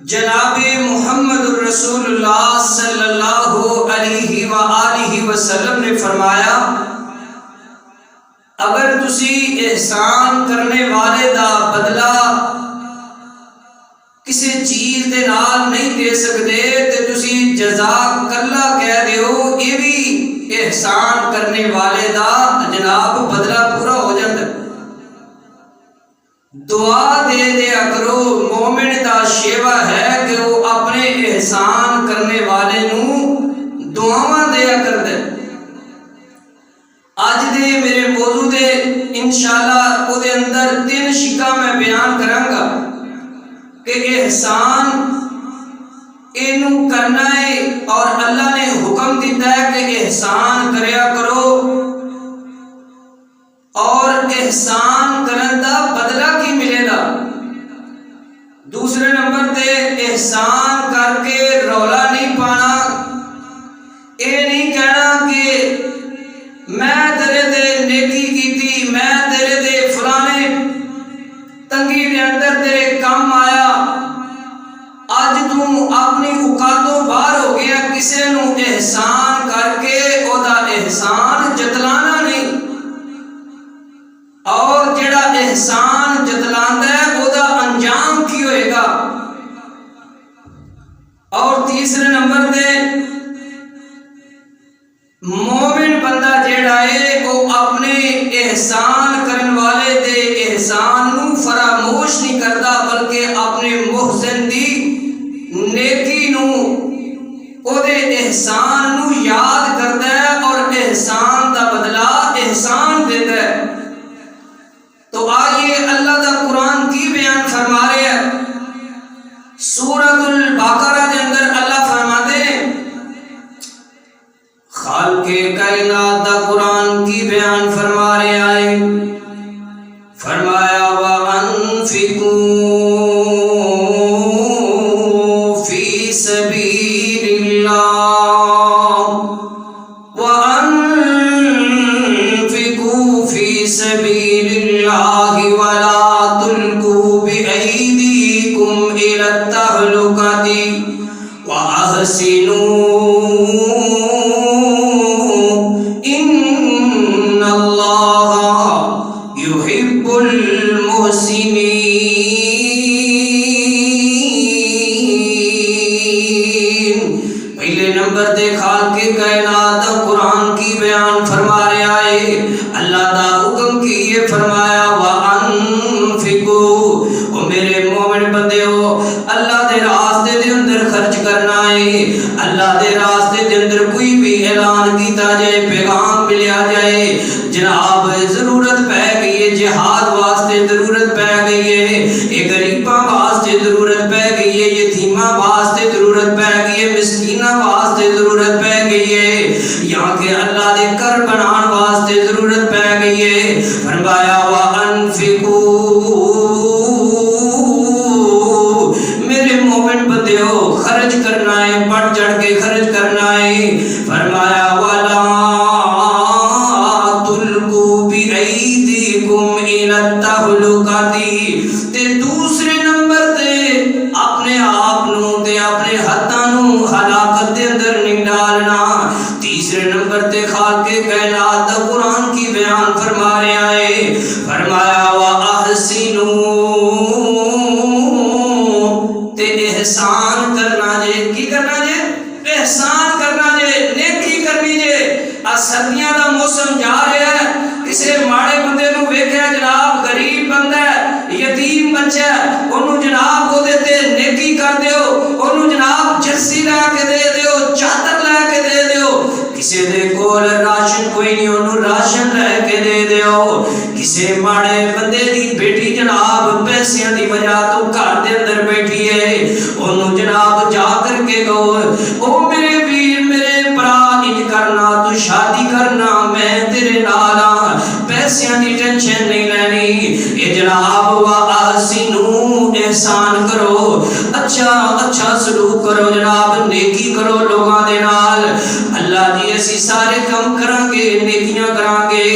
جناب محمد الرسول اللہ صلی اللہ علیہ وآلہ وسلم نے فرمایا، اگر تسی احسان کرنے والے دا بدلہ کسی چیز دے نال نہیں دے سکتے تے تسی جزاک اللہ کہہ دیو، یہ بھی احسان کرنے والے دا جناب بدلہ پورا ہو جاتا ہے۔ دعا دے دیا کرو، مومن دا شیوا ہے کہ وہ اپنے احسان کرنے والے نو دعاواں دیا کردے۔ آج دے میرے موضوع دے انشاءاللہ او دے اندر 3 شکاں میں بیان کراں گا کہ احسان اینو کرنا ہے، اور اللہ نے حکم دیتا ہے کہ احسان کریا کرو، اور احسان کرن دا بدلہ کی ملے گا۔ دوسرے نمبر تے احسان کر کے رولا نہیں پانا، اے نہیں کہنا کہ میں تیرے دے نیکی کیتی، میں تیرے دے فلانے تنگی دے اندر تیرے کام آیا، آج تو اپنی اوقاتوں باہر ہو گیا۔ کسے نو احسان کر کے او دا احسان جتلانا نہیں، اور جڑا احسان جتلاندا ہے او دا انجام کی ہوئے گا۔ اور تیسرے نمبر تے مومن بندہ جڑا ہے وہ اپنے احسان کرن والے دے احسان نو فراموش نہیں کرتا، بلکہ اپنے محسن دی نیکی نو او دے احسان نو یاد کرتا ہے، اور احسان دا بدلہ احسان دیتا ہے۔ تو آئیے اللہ دا قرآن کی بیان فرما رہے ہیں۔ سورۃ البقرہ دے اندر اللہ فرماتے ہیں، خالق کائنات دا قرآن کی بیان فرما رہے آئے، فرمایا وَأَنفِقُوا فِي سَبِيلِ اللَّهِ وَأَنفِقُوا فِي سَبِيلِ اللَّهِ وَلَا تُلْقُوا بِأَيْدِيكُمْ إِلَى التَّهْلُكَةِ وَأَحْسِنُوا إِنَّ اللَّهَ يُحِبُّ الْمُحْسِنِينَ۔ پہلے نمبر دے خالق کائنات دا قرآن کی بیان فرما رہے آئے، اللہ دا حکم کی یہ فرمایا وَأَنفِقُوا، او میرے مومن بندے ہو، اللہ دے راستے دے اندر خرچ کرنا ہے۔ اللہ دے راستے دے اندر کوئی بھی اعلان کیتا جائے، پیغام ملیا جائے، جناب ضرورت پہ گئی ہے، جہاد واسطے ضرورت پہ گئی ہے، ایک غریباں واسطے ضرورت پہ گئی ہے، یتیماں واسطے ضرورت پہ گئی ہے، مسکیناں واسطے ضرورت پہ گئی ہے، یہاں کے اللہ دے کر بنان واسطے ضرورت پہ گئی ہے۔ فرمایا وَأَنفِقُوا، میرے مومن بندے ہو، خرچ کرنا ہے، بڑھ چڑھ کے خرچ کرنا ہے۔ فرمایا وَلَا تُلْقُوا بِأَيْدِيكُمْ إِلَى التَّهْلُكَةِ، تے دوسرے نمبر تے اپنے آپ نو تے اپنے ہاتھاں نو ہلاکت دے اندر نہیں ڈالنا۔ تیسرے نمبر تے خالق کائنات دا قرآن کی بیان فرما رہے آئے، فرمایا وَأَحْسِنُوا، تے احسان کرنا جے، کی کرنا جے؟ احسان کرنا جے، نیکی کرنی جے۔ سردیاں دا موسم جا رہا ہے، کسے ماڑے بندے نو ویکھیا جناب غریب بندہ ہے، یتیم بچہ ہے، انہوں جناب وہ دیتے نیکی کر دیو، انہوں جناب جرسی لے کے دے دیو، چادر لے کے دے دیو، کسے دے کول راشن کوئی نہیں انہوں راشن لے کے دے دیو، کسے ماڑے بندے دی بیٹی جناب پیسیاں دی وجہ تو گھر دے اندر بیٹھی ہے، انہوں جناب جا کر کے کہو او میرے ویر میرے برا انج کرنا، تو شادی کرنا میں تیرے نالا، پیسیاں دی ٹینشن نہیں لینی۔ اے جناب وَأَحْسِنُوا، احسان کرو، اچھا سلوک کرو، جناب نیکی کرو لوگاں دے نال۔ اللہ جی اسی سارے کم کران گے، نیکیاں کران گے،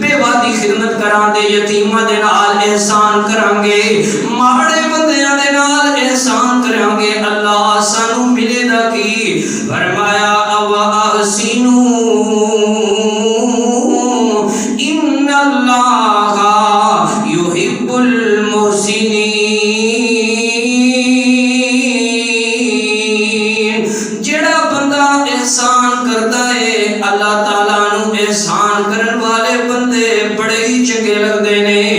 بیوہ دی خدمت کران دے، یتیماں دے نال احسان کران گے، ماڑے بندیاں دے نال احسان کریں گے اللہ سانو ملے گا کی؟ فرمایا وَأَحْسِنُوا إِنَّ اللَّهَ يُحِبُّ الْمُحْسِنِينَ۔ جڑا بندہ احسان کرتا ہے اللہ تعالیٰ نو احسان کرن والے بندے بڑے ہی چنگے لگتے ہیں۔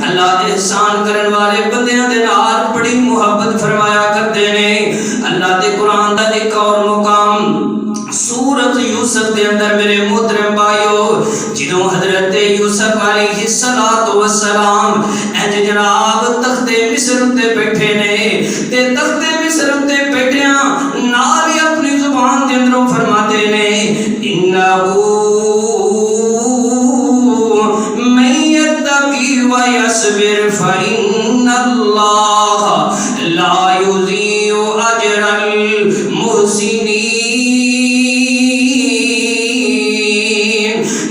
اللہ احسان کرن والے بندیاں دے نال بڑی محبت فرمایا کرتے ہیں۔ اللہ دے قرآن دا ایک اور مقام سورۃ یوسف دے اندر میرے محترم بھائیو، جدوں حضرت یوسف علیہ السلام انج جناب تخت مصر تے بیٹھے نے تے تخت مصر تے بیٹھیاں نال ہی اپنی زبان دے اندروں فرماتے نے انہو من یتقی ویصبر فإن اللہ لا یضیع اجر المحسنین۔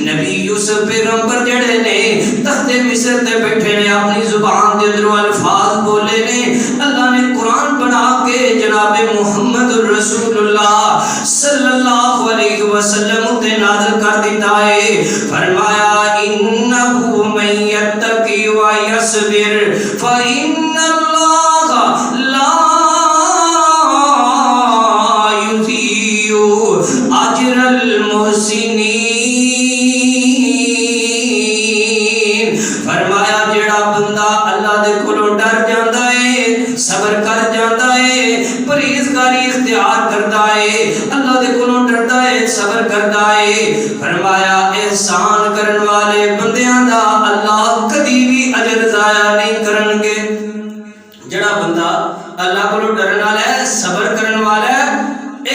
نبی یوسف پیغمبر جڑے نے تخت مصر تے بیٹھے نے اپنی زبان دے اندروں الفاظ بولے نے، اللہ نے قرآن بنا کے جناب محمد الرسول اللہ صلی اللہ علیہ وسلم تے نازل کر دیتا ہے۔ فرمایا انہو من یتقی ویصبر فإن اللہ لا یضیع اجر المحسنین۔ فرمایا جڑا بندہ اللہ دے کولوں ڈر جاندا ہے، صبر کر جاندا ہے، پرہیزگاری اختیار کرتا ہے، اللہ دے کولوں ڈردا ہے، صبر کرتا ہے، فرمایا احسان کرن والے بندیاں دا اللہ کدی بھی اجر ضائع نہیں کرن گے۔ جڑا بندہ اللہ کولوں ڈرن والا ہے، صبر کرن والا ہے،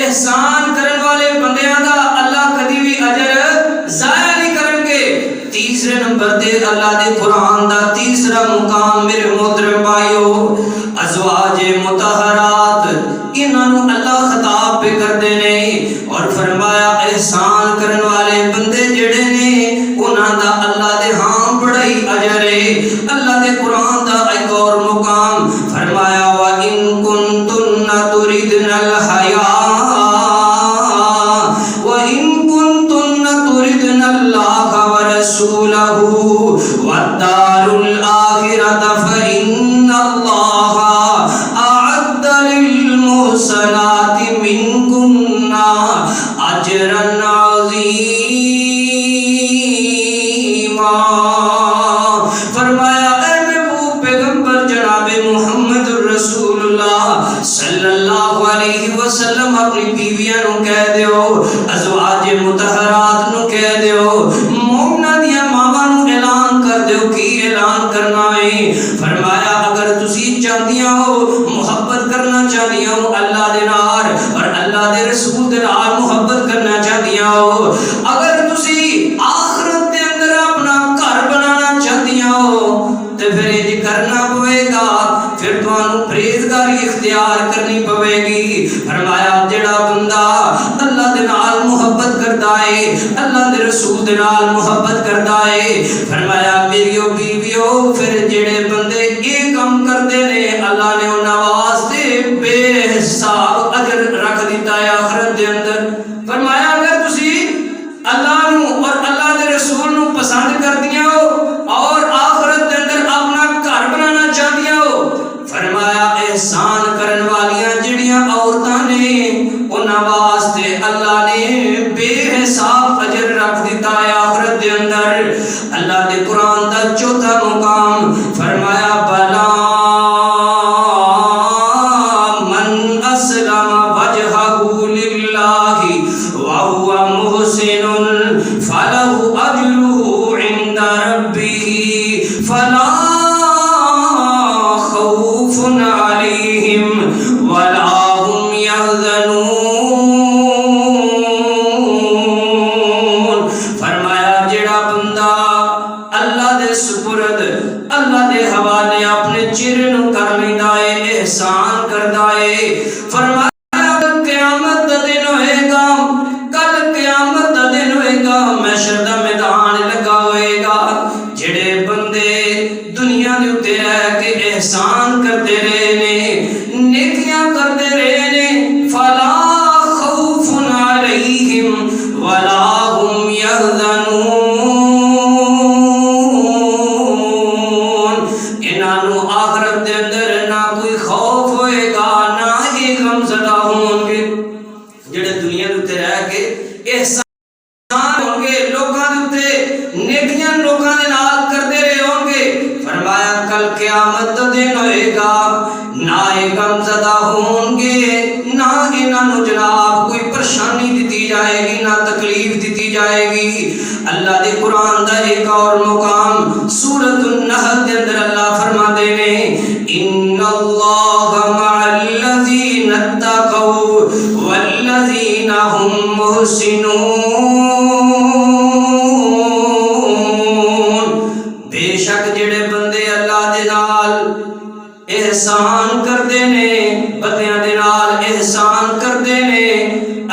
احسان کرن والے بندیاں دا اللہ کدی بھی اجر ضائع نہیں کرن گے۔ تیسرے نمبر تے اللہ دے قرآن دا تیسرا مقام میرے محترم بھائیو، ازواج مطہرات انہاں نو اللہ خطاب پہ کردے نے اور فرمایا احسان کرن والے بندے جڑے نے انہاں دا اللہ دے ہاں بڑا ہی اجر ہے۔ اللہ دے قرآن دا ایک اور مقام فرمایا وَإِن كُنتُنَّ تُرِدْنَ الْحَيَاءَ وَإِن كُنتُنَّ تُرِدْنَ اللَّهَ وَرَسُولَهُ وَالدَّارُ الْآخِرَةَ فَإِنَّ اللَّهَ أَعَدَّ لِلْمُحْسَنَاتِ مِنكُنَّ أَجْرًا عَظِيمًا۔ فرمایا اے محبوب پیغمبر جناب محمد الرسول اللہ صلی اللہ علیہ وسلم اپنی بیویاں نو کہہ دیو، ازواج مطہرات نو کہہ دیو، مومنہ دیا ماما نو اعلان کر دیو کی اعلان کرنا ہے۔ فرمایا اگر تسی چاہدیاں ہو محبت کرنا چاہدیاں ہو اللہ دے نال اور اللہ دے رسول دے نال محبت کرنا چاہدیاں ہو، اگر تسی آخرت دے اندر اپنا گھر بنانا چاہدیاں ہو تے پھر یہ کرنا پوے گا، پھر تانوں پرہیزگاری اختیار کرنی پوے گی۔ فرمایا جڑا بندہ اللہ دے نال محبت کرتا ہے، اللہ دے رسول دے نال محبت کرتا ہے، فرمایا میریو بیویو پھر جڑے بندے یہ کم کرتے نے اللہ نے انہاں واسطے بے حساب اجر رکھ دیتا ہے آخرت دے اندر۔ فرمایا اگر تسی اللہ نو اور اللہ دے رسول نو پسند کردیاں ہو اور آخرت دے اندر اپنا گھر بنانا چاہدیاں ہو، فرمایا احسان کرن والیاں جڑیاں عورتاں نے انہاں واسطے اللہ نے بے حساب اجر رکھ دیتا ہے آخرت دے اندر۔ اللہ دے قرآن دا چوتھا مقام فرمایا بلا من اسلم وجهه للہ وهو محسن فله اجره عند ربه فلا خوف عليهم ولا هم يحزنون۔ فرمایا جڑا بندہ اللہ دے سپرد اللہ دے حوالے اپنے چہرے نو کر لیندا ہے، احسان کردا ہے، فرمایا کل قیامت دا دن ہوئے گا، کل قیامت دا دن ہوئے گا، محشر دا میدان لگا ہوئے گا، جڑے بندے دنیا دے اوتے رہ کے احسان کرتے رہے نے، نیک غم زدہ ہوں گے جڑے دنیا دے تے رہ کے احسان ہوں گے لوکاں دے تے نیکیاں لوکاں دے نال کردے رہے ہوں گے فرمایا کل قیامت دا دن ہوئے گا نہ غم زدہ ہوں گے نہ انہاں نوں جناب کوئی پریشانی دتی جائے گی نہ تکلیف دتی جائے گی اللہ دے قرآن دا ایک اور مقام سورۃ النحل دے اندر اللہ فرماندے نے ان اللہ مع الذین اتقوا والذین هم محسنون بے شک جڑے بندے اللہ دے نال احسان کردے نے بندیاں دے نال احسان کردے نے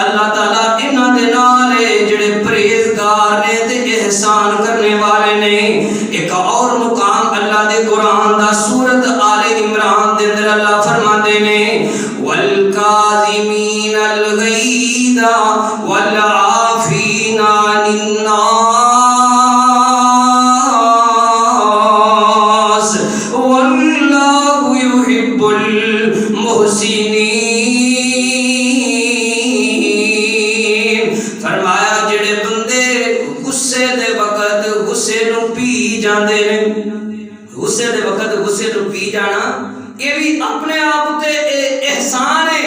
اللہ تعالیٰ انہاں دے نال جڑے پرہیزگار نے تے احسان کرنے والے نے ایک اور مقام اللہ دے قرآن دا سورۃ آل عمران دے اندر اللہ فرماندے نے والکاظمین الغیظ والعافین عن الناس واللہ یحب المحسنین فرمایا جڑے بندے غصے دے وقت غصے نوں پی جاندے نے غصے دے وقت غصے نوں پی جانا یہ بھی اپنے آپ تے احسان ہے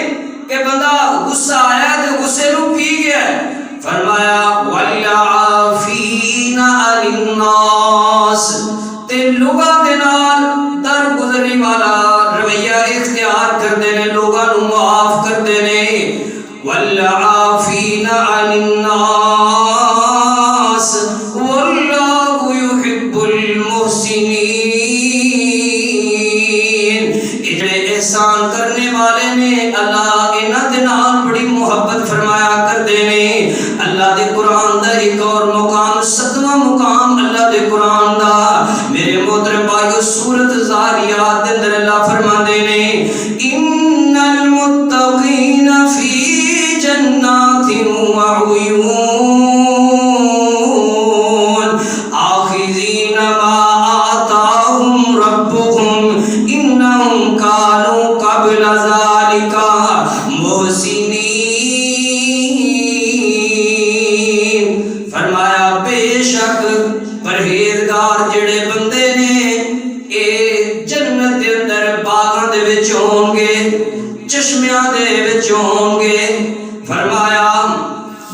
کہ بندہ غصہ آیا تے غصے نوں پی گیا فرمایا والعافین عن الناس تے لوگاں دے نال در گزرنے والا رویہ اختیار کردے نے لوگاں نوں معاف کردے نے والعافین عن الناس واللہ یحب المحسنین جڑے احسان کرنے والے نے اللہ انہاں دے نال بڑی محبت فرمایا کردے نے اللہ دے قرآن دا ایک اور مقام 7واں مقام اللہ دے قرآن دا میرے محترم بھائیو سورۃ زاریات دے اندر اللہ فرماندے نے ان المتقین فی جنات وعیون آخذین ما آتاہم ربهم انہم کانوا قبل ذالک محسنین فرمایا بے شک پرہیزگار جڑے بندے نے اے جنت دے اندر باغاں دے وچ ہون گے چشمیاں دے وچ ہون گے فرمایا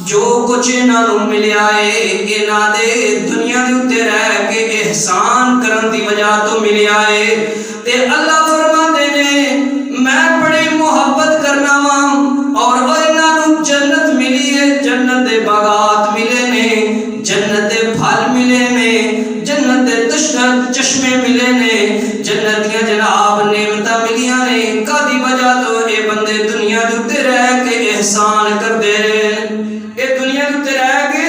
جو کچھ انہاں نوں ملیا ہے انہاں دے دنیا دے اوتے رہ کے احسان کرن دی وجہ تو ملیا ہے تے اللہ فرماندے نے میں بڑی محبت کرنا وا اور انہاں نوں جنت ملی ہے جنت دے باغات ملے نے جنت دے پھل ملے نے جنت دے چشمے ملے نے جنت دیاں جناب نعمتاں ملیاں نے کدی وجہ تو اے بندے دنیا دے اوتے رہ کے احسان کردے رہے اے دنیا دے اوتے رہ کے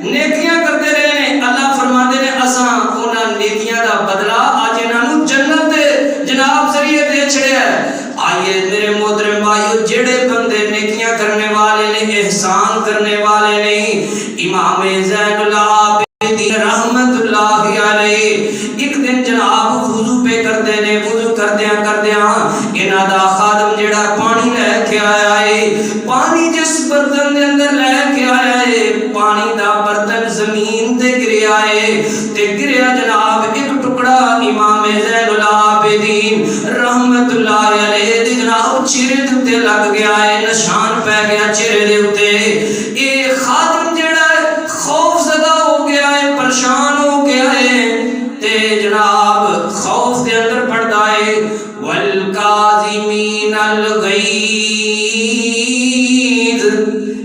نیکیاں کردے رہے نے اللہ فرماندے نے اساں انہاں نیکیاں دا بدلہ اج انہاں نوں جنت دے جناب ذریعے دے چھڑیا ہے آئیے میرے محترم بھائیو جڑے بندے نیکیاں کرنے والے نے احسان کرنے والے نے امام زین العابدین رحمت اللہ علیہ ایک دن جناب وضو پہ کردے نے وضو کردیاں انہاں دا خادم جڑا پانی لے کے آیا ہے پانی جس برتن دے اندر لے کے آیا ہے پانی دا برتن زمین تے گریا ہے تے گریا جناب ایک ٹکڑا امام زین العابدین رحمت اللہ علیہ دے جناب چہرے تے لگ گیا ہے نشان پہ گیا چہرے دے اوتے اے خادم جڑا خوف زدہ ہو گیا ہے پریشان ہو گیا ہے تے جناب خوف دے اندر پڑتا ہے والکاظمین الغیظ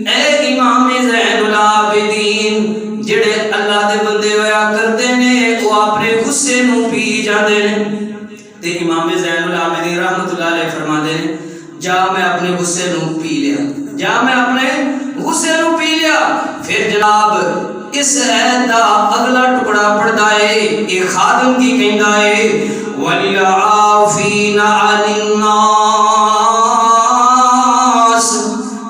اے امام زین العابدین جڑے اللہ دے بندے ہویا کرتے نے وہ اپنے غصے نوں پی جاندے نے تے امام زین العابدین رحمت اللہ علیہ فرماندے نے جا میں اپنے غصے نوں پی لیا جا میں اپنے غصے نوں پی لیا پھر جناب اس آیت دا اگلا ٹکڑا پڑھدا ہے یہ خادم کی کہندا ہے والعافین عن الناس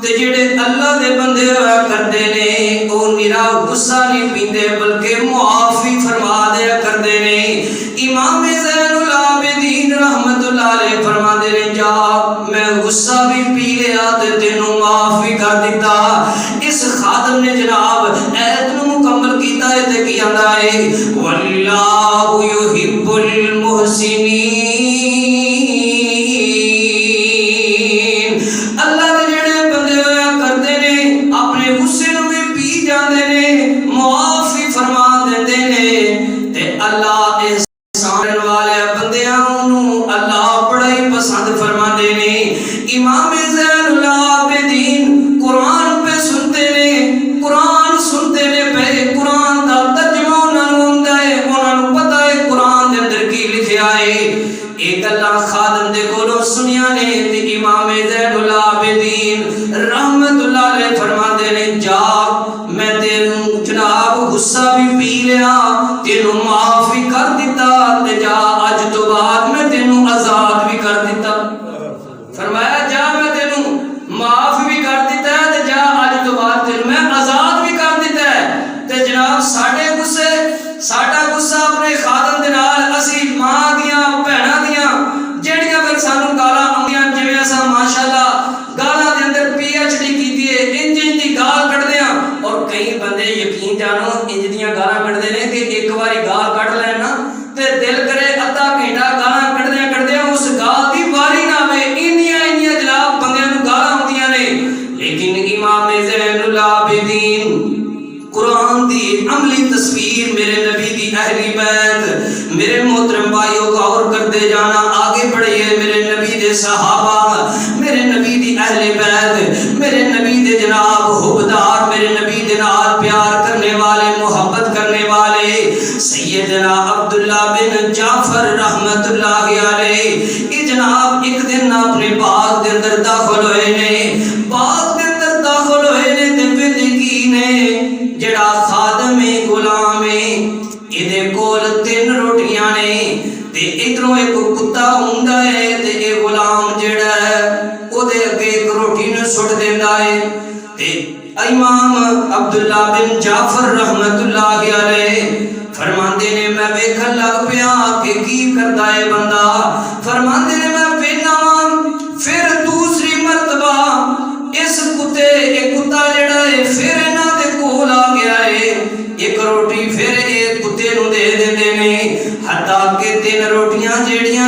تے جڑے اللہ دے بندے ہویا کردے نے او نرا غصہ نہیں پیندے بلکہ معافی فرما دیا کردے نے امام زین العابدین رحمت اللہ علیہ فرماندے نے جا میں غصہ بھی پی لیا تے تینوں معاف بھی کر دیتا. اس خادم نے جناب ایت نو مکمل کیتا ہے تے کی آندا ہے واللہ یحب المحسنین. اللہ دے جڑے بندے ہویا کردے نے اپنے غصے نو بھی پی جاندے نے معاف بھی فرما دیندے نے تے اللہ احسان والے بندیاں نو اللہ بڑا ہی پسند فرماندے نے. امام زین العابدین قرآن پہ سنتے نے پہ قرآن دا ترجمہ انہاں نوں ہوندا ہے انہاں نوں پتہ ہے قرآن دے اندر کی لکھیا ہے. ایک اللہ خادم دے کولوں سنیا نے تے امام زین العابدین رحمت اللہ علیہ فرماندے نے جا میں تینوں جناب غصہ بھی پی لیا تینوں معاف بھی کر دیتا تے جا اج تو بعد میں تینوں آزاد بھی کر دیتا. فرمایا جا میں تینوں معاف بھی کر دیتا ہے تے جا اج تو بعد تینوں میں آزاد بھی کر دیتا ہے. تے جناب ساڈا غصہ اپنے خادم دے نال اسی ماں دیاں بہناں دیاں جڑیاں پھر سانوں گالاں آندیاں جویں اساں ماشاءاللہ گالاں دے اندر پی ایچ ڈی کیتی ہے انج دی گال کڈدے ہاں. اور کئی بندے یقین جانو انج دیاں گالاں کڈدے نے کہ ایک واری گال کڈ لین نا تے دل کرے ادھا گھنٹہ گالاں کڈدیاں اس گال دی واری نہ آوے. انیاں جناب بندیاں نوں گالاں آندیاں نے. لیکن امام زین العابدین قرآن دی عملی تصویر میرے نبی دی اہلی بیت میرے محترم بھائیوں غور کرتے جانا آگے بڑھئے. میرے نبی دے صحابہ میرے نبی دی اہل بیت میرے نبی دے جناب حبدار میرے نبی دے نال پیار کرنے والے محبت کرنے والے سیدنا عبداللہ بن جعفر رحمت اللہ علیہ یہ جناب ایک دن اپنے باغ دے اندر داخل ہوئے نے تے ویندے کی نے جڑا خادم غلام ایدے کول 3 روٹیاں نے تے ادھروں ایک کتا ہوندا ہے تے اے غلام جڑا ہے او دے اگے ایک روٹی نوں سٹ دیندا ہے. تے امام عبداللہ بن جعفر رحمت اللہ علیہ فرماندے نے میں ویکھن لگ پیا کہ کی کردا ہے بندہ. فرماندے نے میں وینا پھر دوسری مرتبہ اس کتا جڑا ہے پھر انہاں دے کول آ گیا ہے ایک روٹی پھر ایک کتے نوں دے دیندے نے حتیٰ کہ 3 روٹیاں جڑیاں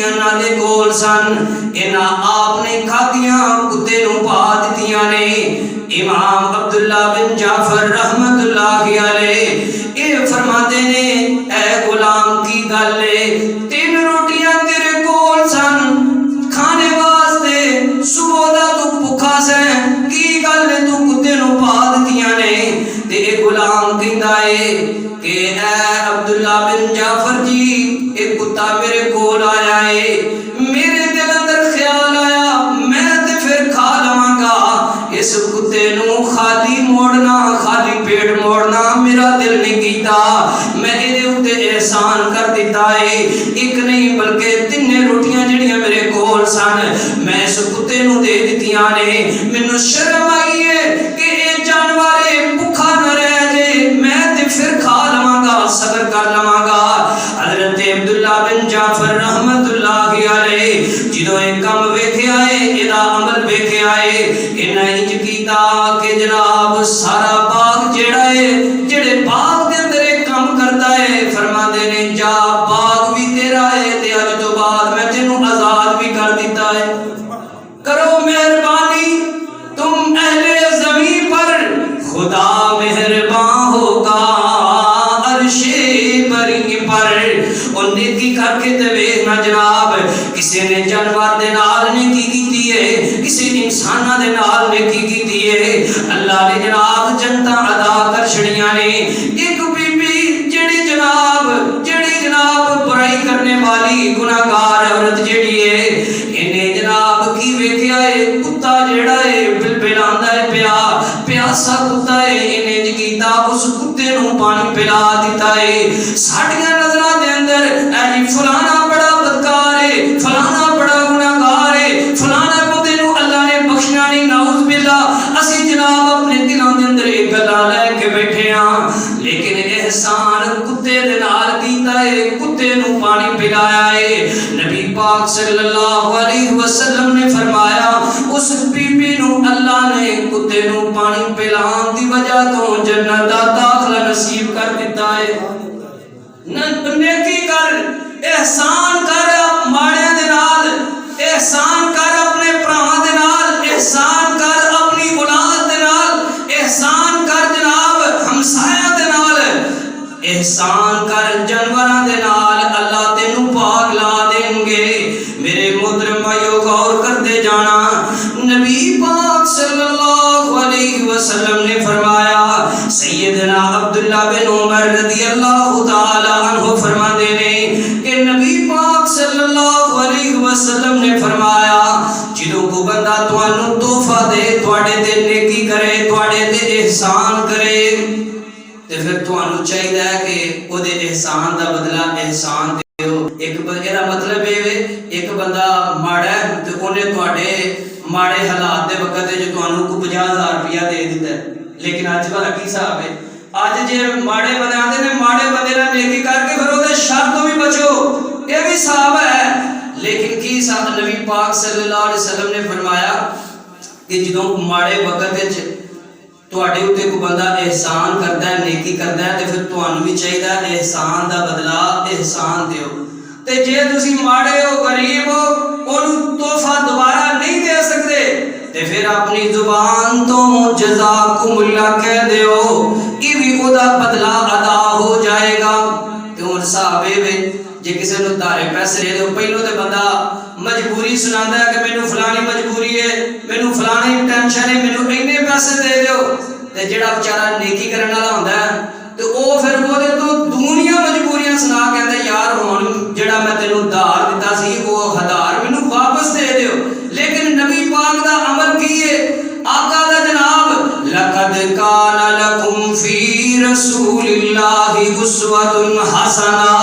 انہاں دے کول سن انہاں آپ نے کھادیاں کتے نوں پا دتیاں نے. امام عبداللہ بن جعفر رحمت اللہ علیہ اے فرماتے نے اے غلام کی گل ہے 3 روٹیاں تیرے کول سن کھانے واسطے صبح دا تو بھکھا سیں کی گل ہے تو کتے نوں پا دتیاں نے. تے اے غلام کہندا ہے کہ اے عبداللہ بن جعفر جی ایک کتا میرے کول آیا ہے میرے دل اندر خیال آیا میں تے پھر کھا لواں گا. اس کتے نوں خالی پیٹ موڑنا میرا دل نہیں کیتا. میں ایدے اوتے احسان کر دیتا ہے ایک نہیں بلکہ 3 روٹیاں جڑیاں میرے کول سن میں اس کتے نوں دے دتیاں نے. مینوں شرم آئی ہے کہ اے جانور بھکھا نہ رہ جے میں تے پھر کھا لواں گا صبر کر لواں گا. حضرت عبداللہ بن جعفر رحمت اللہ علیہ جدوں اے کم ویکھیا ہے ایدا عمل ویکھیا ہے انہاں انج کیتا کہ جناب سارا باغ جڑا ہے جڑے باغ دے اندر ایک کام کرتا ہے فرماندے نے جا باغ بھی تیرا ہے تے اج تو بعد میں تینوں آزاد بھی کر دیتا ہے. کرو مہربانی تم اہل زمین پر خدا مہربان ہوگا عرش بری پر. اور نیکی کر کے تے ویکھنا جناب کسی نے جانور دے نال نیکی کیتی ہے کسی انساناں دے نال نیکی کیتی ہے اللہ نے جناب جنتاں عطا کر چھڑیاں نے. ایک بی بی جڑی جناب برائی کرنے والی گناہگار عورت جڑی ہے انہیں جناب کی ویکھیا ہے کتا جڑا ہے بلبلاندا ہے پیاسا کتا ہے انہیں کیتا اس کتے نوں پانی پلا دیتا ہے. ساڈیاں نظراں دے اندر اے فلانا بڑا بدکار ہے فلانا بڑا گناہگار ہے فلانا بندے نوں اللہ نے بخشنا نہیں نعوذ باللہ اسی جناب اپنے دلاں دے اندر ایک گلاں لے کے بیٹھے ہاں لیکن احسان کتے دے نال کیتا ہے کتے نوں پانی پلایا ہے. نبی پاک صلی اللہ علیہ وسلم نے فرمایا تینوں پانی پلان دی وجہ تو جنت دا داخلہ نصیب کر دیتا ہے نیکی کر احسان کر ماڑے دے نال احسان کر اپنے بھراواں دے نال احسان کر اپنی اولاد دے نال احسان کر جناب ہمسایہ دے نال احسان کر جانوراں دے نال اللہ تینوں پاک لا دیں گے میرے محترم بھائیو غور کرتے جانا نبی پاک صلی اللہ علیہ وسلم نے فرمایا سیدنا عبداللہ بن عمر رضی اللہ تعالی عنہ فرماتے ہیں کہ نبی پاک صلی اللہ علیہ وسلم نے فرمایا جدوں کو بندہ تانوں تحفہ دے تواڈے تے نیکی کرے تواڈے تے احسان کرے تے پھر تانوں چاہیے کہ او دے احسان دا بدلہ احسان دیو ایک میرا مطلب ہے ایک بندہ ماڑا ہے تے اونے تواڈے ماڑے حالات دے وقت جو تانوں کو 50,000 روپیہ دے دیتا ہے لیکن اج والا کی حساب ہے اج جے ماڑے بندے آندے نے ماڑے بندے نال نیکی کر کے پھر اودے شر تو بھی بچو یہ بھی حساب ہے لیکن کی حساب نبی پاک صلی اللہ علیہ وسلم نے فرمایا کہ جدوں ماڑے وقت وچ تواڈے اوتے کوئی بندہ احسان کردا ہے نیکی کردا ہے تے پھر تانوں بھی چاہیے احسان دا بدلہ احسان دیو تے جے تسی ماڑے ہو غریب ہو اونوں تحفہ دوبارہ نہیں دے سکتے تے پھر اپنی زبان تو جزاکم اللہ کہہ دیو یہ بھی او دا بدلہ ادا ہو جائے گا تے ہن صحابے وچ جے کسی نوں دھارے پیسے دے دو پہلو تے بندہ مجبوری سناندا ہے کہ مینوں فلانی مجبوری ہے مینوں فلانی ٹینشن ہے مینوں اینے پیسے دے دیو تے جڑا بیچارہ نیکی کرن والا ہوندا ہے تے او پھر اودے تو دنیا مجبوریاں سنا کہندا یار ہن جڑا میں تینوں دھار دتا سی او ہزار مینوں واپس دے دیو لیکن نبی پاک دا عمل کی ہے آقا دا جناب لقد کان لکم فی رسول اللہ اسوۃ حسنہ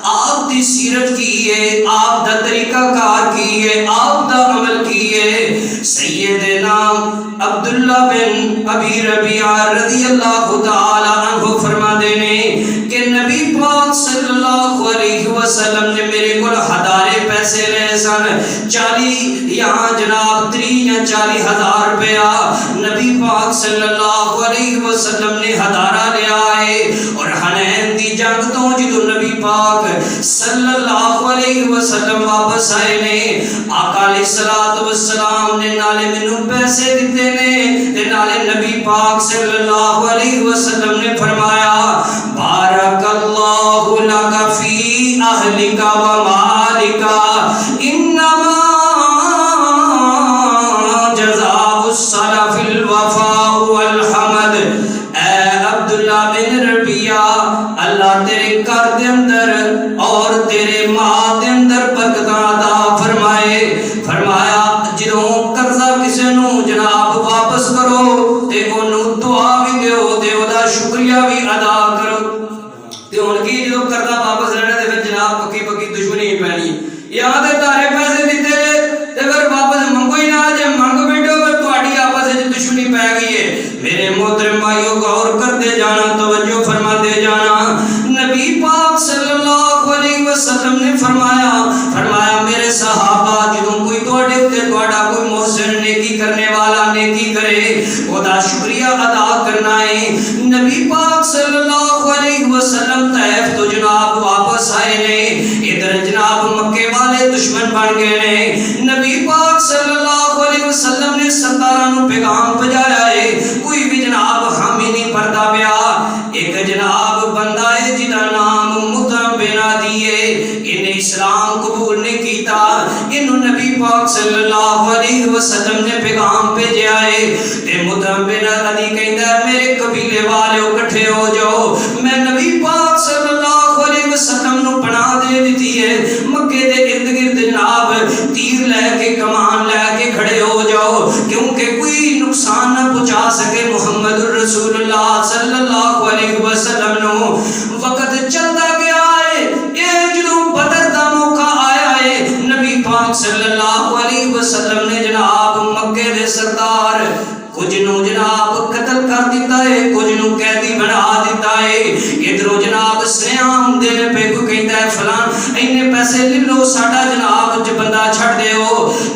آپ دی سیرت کی ہے آپ دا طریقہ کار کی ہے آپ دا عمل کی ہے سیدنا عبداللہ بن ابی ربیعہ رضی اللہ تعالی عنہ فرماتے ہیں کہ نبی پاک صلی اللہ علیہ وسلم نے میرے کو ہزارے پیسے لے سن 40 یہاں جناب 30 یا 40,000 روپیہ نبی پاک صلی اللہ علیہ وسلم نے ہزارہ لیا ہے اور حنین دی جنگ تو جدو نبی پاک صلی اللہ علیہ وسلم واپس آئے نے آقا علیہ السلام نے نالے مینوں پیسے دیتے نے تے نالے نبی پاک صلی اللہ علیہ وسلم نے فرمایا بارک اللہ لک فی اہلک و مالک انما جزاء السلف الوفاء والحمد اے عبداللہ بن ربیعہ اللہ تیرے گھر دے اندر اور تیرے مال دے اندر برکت عطا فرمائے فرمایا جدوں قرضہ کسے نوں جناب واپس کرو تے اونوں دعا بھی دیو تے اودا شکریہ بھی ادا کرو تے ہن کی جدوں قرضہ واپس لینا تے پھر جناب پکی پکی دشمنی پینی یہاں تے تارے پیسے دتے تے پھر واپس منگو ہی نہ جے منگ بیٹھو پھر تہاڈی آپس وچ دشمنی پے گئی ہے میرے محترم بھائیو غور کرتے جانا توجہ فرماتے جانا نبی پاک صلی اللہ علیہ وسلم نے فرمایا میرے صحابہ جدوں کوئی تواڈے تے تواڈا کوئی محسن نیکی کرنے والا نیکی کرے اودا شکریہ ادا کرنا ہے نبی پاک صلی اللہ علیہ وسلم طائف تو جناب واپس آئے نے ادھر جناب مکے والے دشمن بن گئے نے نبی پاک صلی اللہ علیہ وسلم نے سرداراں نوں پیغام پہنچایا ہے کوئی بھی جناب حامی نہیں پڑتا پیا ایک جناب بندہ ہے جدا نام مطعم بن عدی ہے انہیں اسلام قبول نہیں کیتا انہوں نبی پاک صلی اللہ علیہ وسلم نے پیغام بھیجا ہے تے مطعم بن عدی کہندا ہے میرے قبیلے والے اکٹھے ہو جاؤ میں نبی پاک صلی اللہ علیہ وسلم نو پناہ دے دیتی ہے مکے دے ارد گرد جناب تیر لے کے کمان لے کے کھڑے ہو جاؤ کیونکہ کوئی نقصان نہ پہنچا سکے محمد رسول اللہ صلی اللہ علیہ وسلم نو وقت چلتا گیا ہے اے جدوں بدر دا موقع آیا ہے نبی پاک صلی اللہ علیہ وسلم نے جناب مکے دے سردار کچھ نو جناب قتل کر دیتا ہے کچھ نو قیدی بنا دیتا ہے ادھرو جناب سیام دینے پہ کو کہتا ہے فلان اینے پیسے لے لو ساڈا جناب بندہ چھڑ دے ہو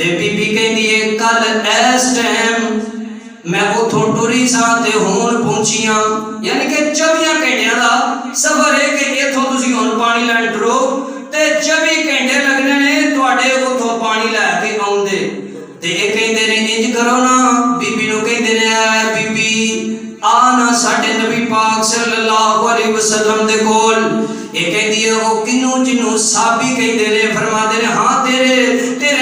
تے بی بی کہندی ہے کل اس ٹائم میں اتھوں ٹری سا تے ہون پہنچیاں، یعنی کہ 24 گھنٹیاں دا سفر ہے کہ اتھوں تسی ہون پانی لین ٹرو تے 24 گھنٹے لگنے نے تواڈے اتھوں پانی لے کے آوندے تے اے کہندے نے انج کرو نا، بی بی نو کہندے نے اے بی بی آنا ساڈے نبی پاک صلی اللہ علیہ وسلم دے کول، اے کہندی ہے او کنوں جنوں صحابی کہندے نے، فرماندے نے ہاں تیرے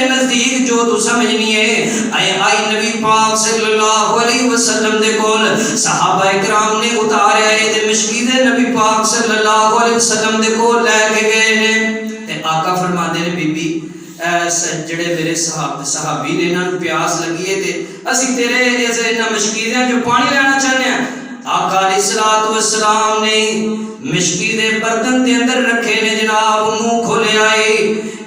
نزدیک جو تو سمجھنی ہے، اے آئی نبی پاک صلی اللہ علیہ وسلم دے کول، صحابہ اکرام نے اتاریا ہے تے مشکید نبی پاک صلی اللہ علیہ وسلم دے کول لے کے گئے نے تے آقا فرماندے نے بی بی جڑے میرے صحابی نے انہاں نوں پیاس لگی ہے تے اسی تیرے ایسے انہاں مشکیداں جو پانی لینا چاہنے ہیں۔ آقا علیہ الصلوۃ والسلام نے مشکید برتن دے اندر رکھے نے جناب، منہ کھولے آئے،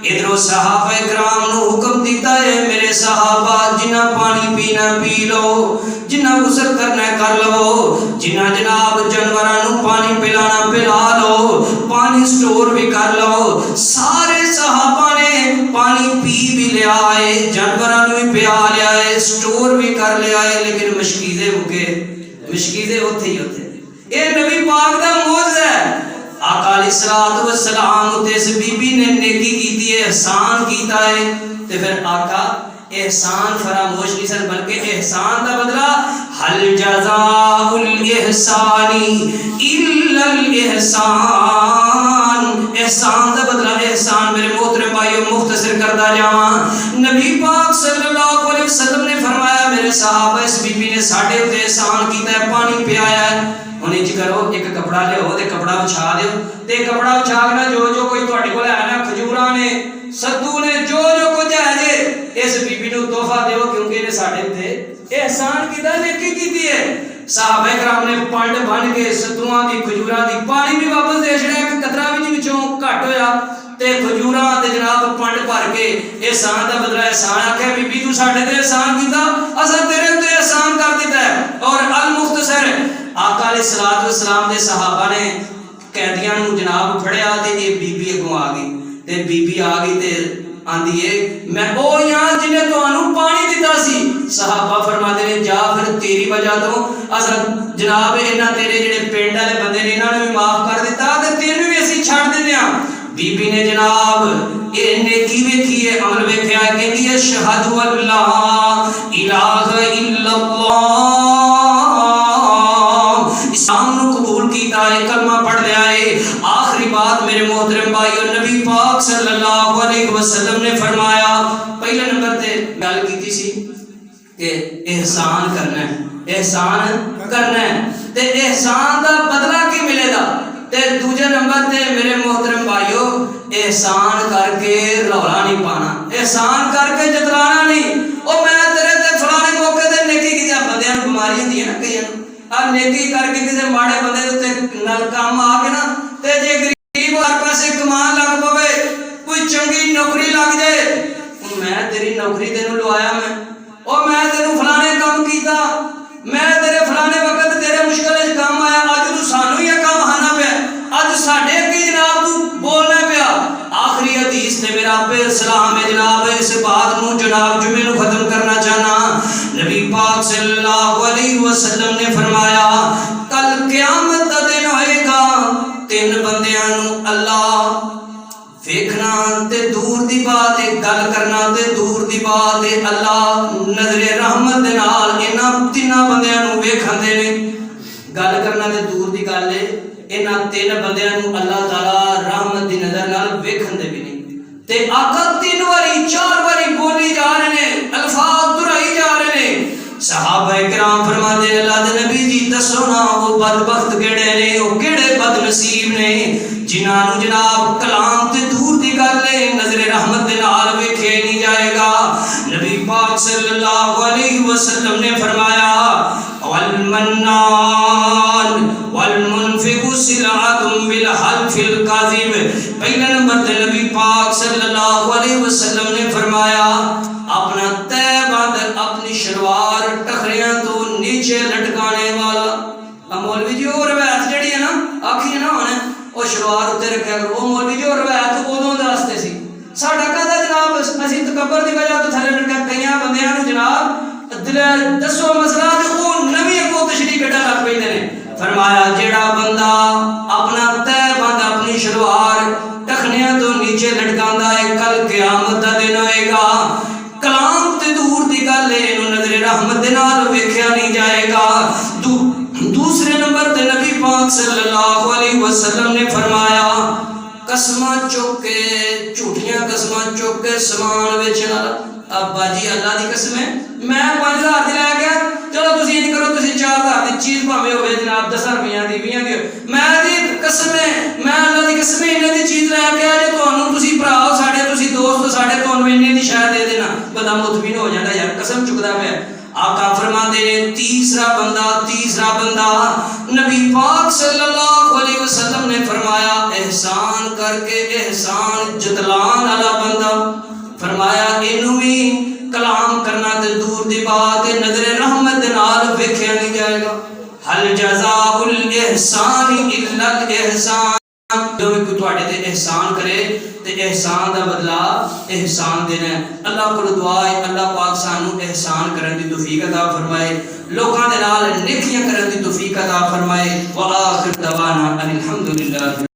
ادھروں صحابہ کرام نو حکم دیتا ہے میرے صحابہ جنہ پانی پینا پی لو، جنہ غسل کرنا کر لو، جنہ جناب جانوراں نو پانی پلانا پلا لو، پانی سٹور بھی کر لو۔ سارے صحابہ نے پانی پی بھی لیا ہے، جانوراں نو بھی پیا لیا ہے، سٹور بھی کر لیا ہے، لیکن مشکیدے اوتھے ہی ہوتے۔ اے نبی پاک دا معجزہ ہے۔ آقا علیہ الصلوۃ والسلام تے اس بی بی نے نیکی کیتی ہے، احسان کیتا ہے تے پھر آقا احسان فراموش نہیں سن بلکہ احسان دا بدلہ حل جزاء الاحسان الا الاحسان، احسان دا بدلہ احسان۔ میرے محترم بھائیو مختصر کردا جاواں، نبی پاک صلی اللہ علیہ وسلم نے فرمایا میرے صحابہ اس بی بی نے ساڈے تے احسان کیتا ہے، پانی پیا ہے، ہن انج کرو ایک کپڑا لیو تے کپڑا وچھا دیو تے کپڑا وچھا کے جو کوئی تہاڈے کول ہے نا، کھجوراں نے، ستو نے، جو کچھ ہے جے اس بی بی نو تحفہ دیو کیونکہ نے ساڈے تے احسان کیتا، نیکی کیتی ہے۔ صحابہ کرام نے پانڈ بن کے ستواں دی کھجوراں دی پانی بھی واپس دے چھڑیا، ایک قطرہ بھی نہیں وچوں گھٹ ہویا تے کھجوراں تے جناب پانڈ بھر کے احسان دا بدلہ احسان آکھیا بی بی تو ساڈے تے احسان کیتا، اساں تیرے تے احسان کر دیتا ہے۔ اور المختصر آقا علیہ الصلوۃ والسلام دے صحابہ نے قیدیاں نو جناب پھڑیا تے اے بی بی اگوں آ گئی تے بی بی آ گئی تے آندی ہے میں او یہاں جنہیں تانوں پانی دیتا سی۔ صحابہ فرماتے نے جا پھر تیری وجہ تو اساں جناب انہاں تیرے جڑے پنڈ والے بندے نے انہاں نے بھی معاف کر دیتا تے تینوں بھی اسی چھڈ دینے ہاں۔ بی بی نے جناب اے نیکی ویکھی ہے، عمل ویکھیا ہے، کہندی ہے اشہد اللہ الہ الا اللہ، اسلام نو قبول کیتا ہے، کلمہ پڑھ لیا ہے۔ آخری بات میرے محترم بھائیو، نبی پاک صلی اللہ علیہ وسلم نے فرمایا، پہلے نمبر تے گل کیتی سی کہ احسان کرنا ہے، احسان کرنا ہے تے احسان دا بدلہ کی ملے گا، تے دوجے نمبر تے میرے محترم بھائیو احسان کر کے رولا نہیں پانا، احسان کر کے جتلانا نہیں۔ او میں تیرے تے فلانے موقع تے نیکی کی بندیاں نوں بیماری ہوندی ہے نا، کئیاں نیکی کر کے کسی ماڑے بندے تے نال کام آ کے نا تے جے غریب ہر پاسے کمان لگ پوے، کوئی چنگی نوکری لگ جائے، میں تیری نوکری تینوں لوایا، میں تینوں فلانے کام کیتا، میں تیرے فلانے وقت تیرے مشکل وچ کام آیا، اج تو سانوں ہی کام ہانا پیا، اج ساڈے کی جناب تو بولنا پیا۔ آخری حدیث نے میرا پیر سلام ہے جناب، اس بات نو جناب جمعے نو ختم کرنا چاہنا۔ نبی پاک صلی اللہ علیہ وسلم نے فرمایا کل قیامت دا دن ہوئے گا، تین بندیاں نو اللہ ویکھنا تے دور دی بات ہے، گل کرنا تے دور دی بات ہے، اللہ نظر رحمت دے نال انہاں تیناں بندیاں نو ویکھندے نے، گل کرنا تے دور دی گل ہے، انہاں تین بندیاں نو اللہ تعالی رحمت دی نظر نال ویکھندے بھی نہیں تے آقا 3 واری 4 واری بولی جا رہے نے، الفاظ دہرائی جا رہے نے۔ صحابہ کرام فرماتے ہیں اللہ دے نبی جی دسو نا وہ بدبخت کیڑے نے، وہ کیڑے بد نصیب نے جنہاں نو جناب کلام تے دور دی گل ہے نظر رحمت دے نال ویکھے نہیں جائے گا۔ نبی پاک صلی اللہ علیہ وسلم نے فرمایا والمنان والمنفق سلعۃ بالحلف الکاذب، پہلا نمبر تے نبی پاک صلی اللہ علیہ وسلم نے فرمایا اپنا تہ بند اپنی شلوار ٹخریاں تو نیچے لٹکانے والا۔ مولوی جی وہ روایت جڑی ہے نا آکھی نا ہونے وہ شلوار اتنے رکھا کرو، وہ مولوی جی وہ روایت ادوں واسطے سی، ساڈا کہتا جناب اسی تکبر دی وجہ تو تھلے لٹکا کئی بندیاں نوں جناب دسو مسئلہ تے او نویں اگوں تشریح کڈن لگ پیندے نے. فرمایا جیڑا بندہ اپنا تہ بند اپنی شلوار ٹخنیاں تو نیچے لٹکاندا ہے کل قیامت دا دن ہوئے گا کلام تے دور دی گل ہے اینوں نظر رحمت دے نال ویکھیا نہیں جائے گا. دوسرے نمبر تے نبی پاک صلی اللہ علیہ وسلم نے فرمایا قسماں چک کے جھوٹیاں قسماں چک کے سامان ویچن والا ابا جی اللہ دی قسم ہے میں 5000 دی لے گیا چلو تسی نہیں کرو تسی 4000 دی چیز بھاوے ہوے جناب 10 روپیاں دی 20 دی میں دی قسم ہے میں اللہ دی قسم ہے انہاں دی چیز لے کے جے تانوں تسی بھراؤ ساڈے تسی دوست ساڈے تانوں انہاں دی شاید دے دینا بندہ مطمئن ہو جاندا یار قسم چکدا پیا. آقا فرماندے نے تیسرا بندہ نبی پاک صلی اللہ علیہ وسلم نے فرمایا احسان کر کے احسان جتلان والا بندہ. فرمایا اینوں بھی کلام کرنا تے دور دی بات نظر رحمت دے نال ویکھیا نہیں جائے گا. حل جزاء الاحسان الا الاحسان. جو کوئی تواڈے تے احسان کرے تے احسان دا بدلہ احسان دینا ہے. اللہ کو دعا ہے اللہ پاک سانو احسان کرن دی توفیق عطا فرمائے لوکاں دے نال نیکیاں کرن دی توفیق عطا فرمائے. وآخر دعوانا ان الحمدللہ.